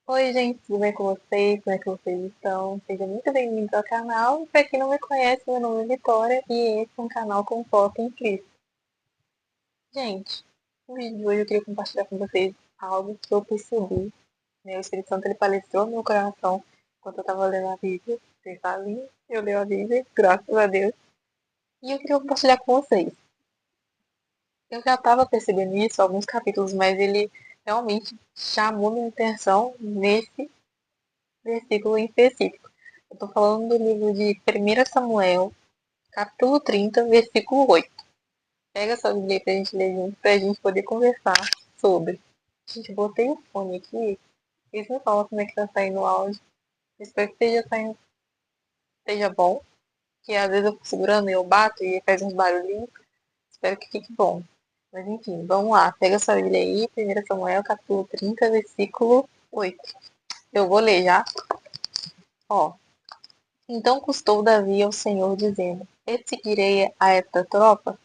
Oi, gente, tudo bem com vocês? Como é que vocês estão? Sejam muito bem-vindos ao canal. Para quem não me conhece, meu nome é Vitória e esse é um canal com foco em Cristo. Gente, no vídeo de hoje eu queria compartilhar com vocês algo que eu percebi. O Espírito Santo ele palestrou no meu coração enquanto eu estava lendo a Bíblia. Vocês sabem, eu leio a Bíblia, graças a Deus. E eu queria compartilhar com vocês. Eu já estava percebendo isso há alguns capítulos, mas ele realmente chamou minha atenção nesse versículo em específico. Eu estou falando do livro de 1 Samuel, capítulo 30, versículo 8. Pega essa Bíblia aí pra gente ler junto, pra gente poder conversar sobre. Gente, eu botei o fone aqui, eles me falam como é que tá saindo o áudio. Espero que esteja bom, que às vezes eu fico segurando e eu bato e faz uns barulhinhos. Espero que fique bom. Mas enfim, vamos lá. Pega essa Bíblia aí, 1 Samuel, capítulo 30, versículo 8. Eu vou ler já. Ó, então custou Davi ao Senhor, dizendo: Perseguirei a esta tropa,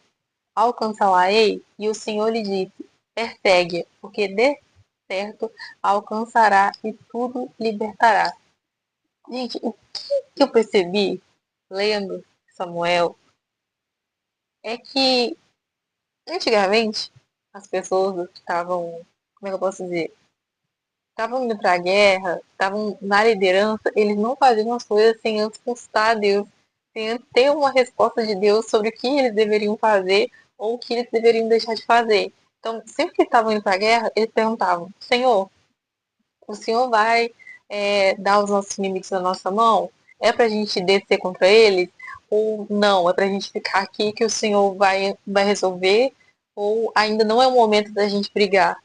alcançá-la-ei? E o Senhor lhe disse: Persegue, porque de certo alcançará e tudo libertará. Gente, o que eu percebi lendo Samuel é que antigamente as pessoas que estavam, como é que eu posso dizer? Estavam indo para a guerra, estavam na liderança, eles não faziam as coisas sem antes consultar a Deus, sem antes ter uma resposta de Deus sobre o que eles deveriam fazer ou o que eles deveriam deixar de fazer. Então, sempre que estavam indo para a guerra, eles perguntavam: Senhor, o Senhor vai dar os nossos inimigos na nossa mão? É para a gente descer contra eles? Ou não? É para a gente ficar aqui que o Senhor vai resolver? Ou ainda não é o momento da gente brigar?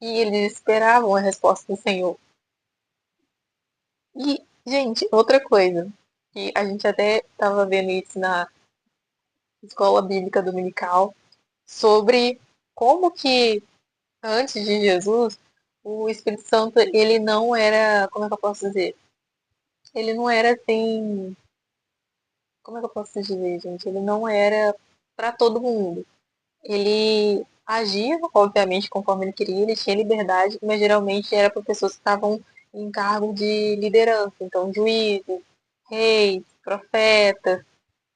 E eles esperavam a resposta do Senhor. E, gente, outra coisa, que a gente até estava vendo isso na escola bíblica dominical, sobre como que antes de Jesus, o Espírito Santo, ele não era, como é que eu posso dizer? Ele não era assim, como é que eu posso dizer, gente? Ele não era para todo mundo. Ele agia, obviamente, conforme ele queria, ele tinha liberdade, mas geralmente era para pessoas que estavam em cargo de liderança, então juízes, reis, profetas,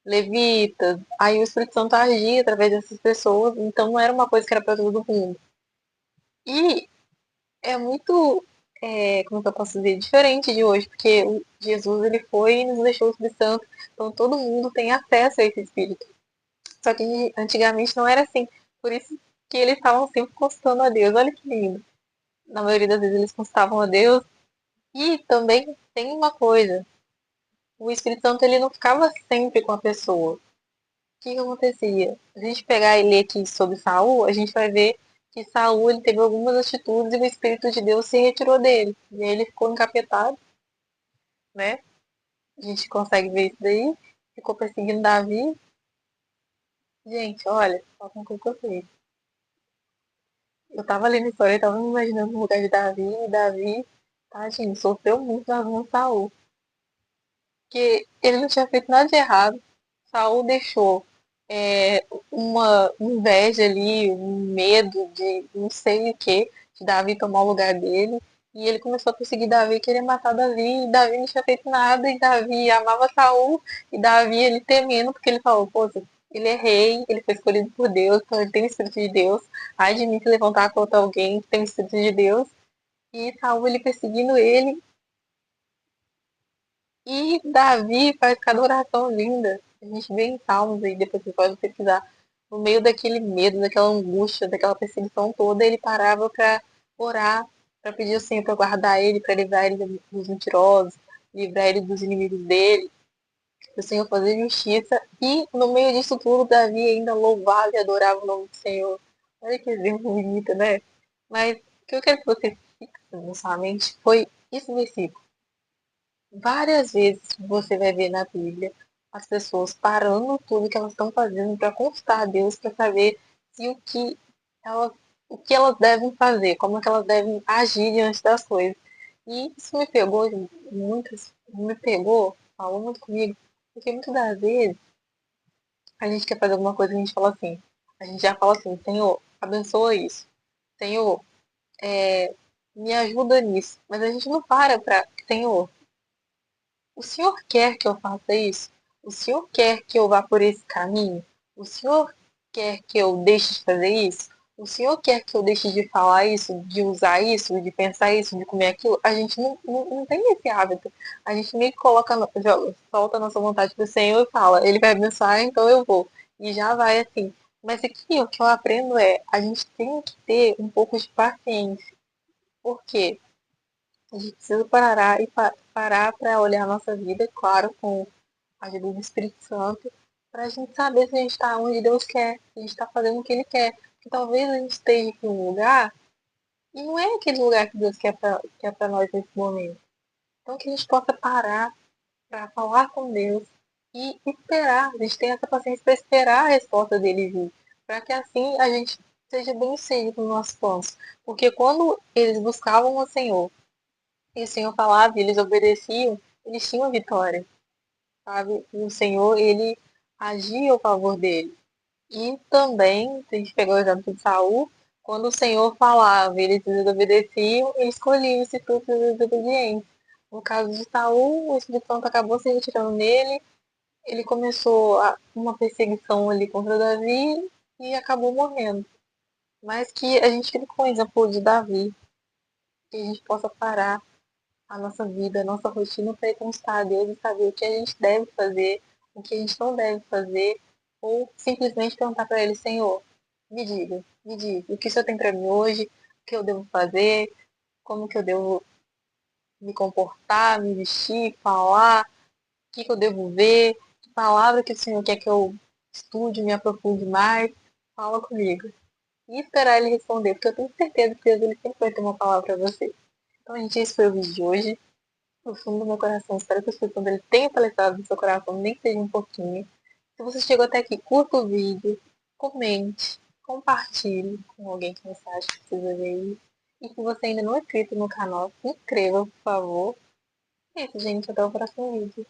levitas. Aí o Espírito Santo agia através dessas pessoas, então não era uma coisa que era para todo mundo. E é muito, como que eu posso dizer, diferente de hoje, porque o Jesus ele foi e nos deixou o Espírito Santo, então todo mundo tem acesso a esse Espírito. Só que antigamente não era assim, por isso que eles estavam sempre consultando a Deus. Olha que lindo. Na maioria das vezes eles consultavam a Deus. E também tem uma coisa, o Espírito Santo ele não ficava sempre com a pessoa. O que acontecia? Se a gente pegar e ler aqui sobre Saul, a gente vai ver que Saul ele teve algumas atitudes e o Espírito de Deus se retirou dele. E aí ele ficou encapetado, né? A gente consegue ver isso daí. Ficou perseguindo Davi. Gente, olha, só com o que eu fiz. Eu tava lendo a história e tava me imaginando no lugar de Davi, e Davi, tadinho, sofreu muito nas mãos de Saul. Porque ele não tinha feito nada de errado. Saul deixou uma inveja ali, um medo de não sei o que, de Davi tomar o lugar dele. E ele começou a perseguir Davi, querer matar Davi, e Davi não tinha feito nada, e Davi amava Saul, e Davi ele temendo, porque ele falou, pô, ele é rei, ele foi escolhido por Deus, então ele tem o Espírito de Deus, ai de mim se levantar contra alguém que tem o Espírito de Deus, e Saul ele perseguindo ele, e Davi faz cada oração linda. A gente vê em Salmos aí, depois você pode pesquisar. No meio daquele medo, daquela angústia, daquela perseguição toda, ele parava para orar, para pedir ao Senhor para guardar ele, para livrar ele dos mentirosos, livrar ele dos inimigos dele, para o Senhor fazer justiça. E no meio disso tudo, Davi ainda louvava e adorava o nome do Senhor. Olha que exemplo bonito, né? Mas o que eu quero que você fixe na sua mente foi esse versículo. Várias vezes você vai ver na Bíblia as pessoas parando tudo que elas estão fazendo para consultar a Deus, para saber se elas, o que elas devem fazer, como é que elas devem agir diante das coisas. E isso me pegou, me pegou, falou muito comigo, porque muitas das vezes a gente quer fazer alguma coisa e a gente fala assim, a gente já fala assim, Senhor, abençoa isso. Senhor, me ajuda nisso. Mas a gente não para, Senhor, o Senhor quer que eu faça isso? O Senhor quer que eu vá por esse caminho? O Senhor quer que eu deixe de fazer isso? O Senhor quer que eu deixe de falar isso, de usar isso, de pensar isso, de comer aquilo? A gente não tem esse hábito. A gente meio que coloca, solta a nossa vontade pro Senhor e fala, Ele vai abençoar, então eu vou. E já vai assim. Mas aqui o que eu aprendo é, a gente tem que ter um pouco de paciência. Por quê? A gente precisa parar e parar para olhar a nossa vida, claro, com a ajuda do Espírito Santo, para a gente saber se a gente está onde Deus quer, se a gente está fazendo o que Ele quer. Porque talvez a gente esteja em um lugar e não é aquele lugar que Deus quer para nós nesse momento. Então que a gente possa parar para falar com Deus e esperar. A gente tem essa paciência para esperar a resposta dele vir. Para que assim a gente seja bem sucedido nos nossos planos. Porque quando eles buscavam o Senhor, e o Senhor falava e eles obedeciam, eles tinham vitória, sabe? E o Senhor, ele agia ao favor dele. E também, se a gente pegou o exemplo de Saul, quando o Senhor falava e eles desobedeciam, ele escolhia os frutos da desobediência. No caso de Saul, o Espírito Santo acabou se retirando nele, ele começou uma perseguição ali contra Davi e acabou morrendo. Mas que a gente fique com o exemplo de Davi, que a gente possa parar a nossa vida, a nossa rotina para ir constar a Deus e saber o que a gente deve fazer, o que a gente não deve fazer, ou simplesmente perguntar para Ele, Senhor, me diga, o que o Senhor tem para mim hoje, o que eu devo fazer, como que eu devo me comportar, me vestir, falar, o que eu devo ver, que palavra que o Senhor quer que eu estude, me aprofunde mais, fala comigo. E esperar Ele responder, porque eu tenho certeza que Deus ele sempre vai ter uma palavra para você. Então, gente, esse foi o vídeo de hoje do fundo do meu coração. Espero que o Espírito Santo ele tenha palestrado no seu coração, nem que seja um pouquinho. Se você chegou até aqui, curta o vídeo, comente, compartilhe com alguém que você acha que precisa ver isso. E se você ainda não é inscrito no canal, se inscreva, por favor. É isso, gente. Até o próximo vídeo.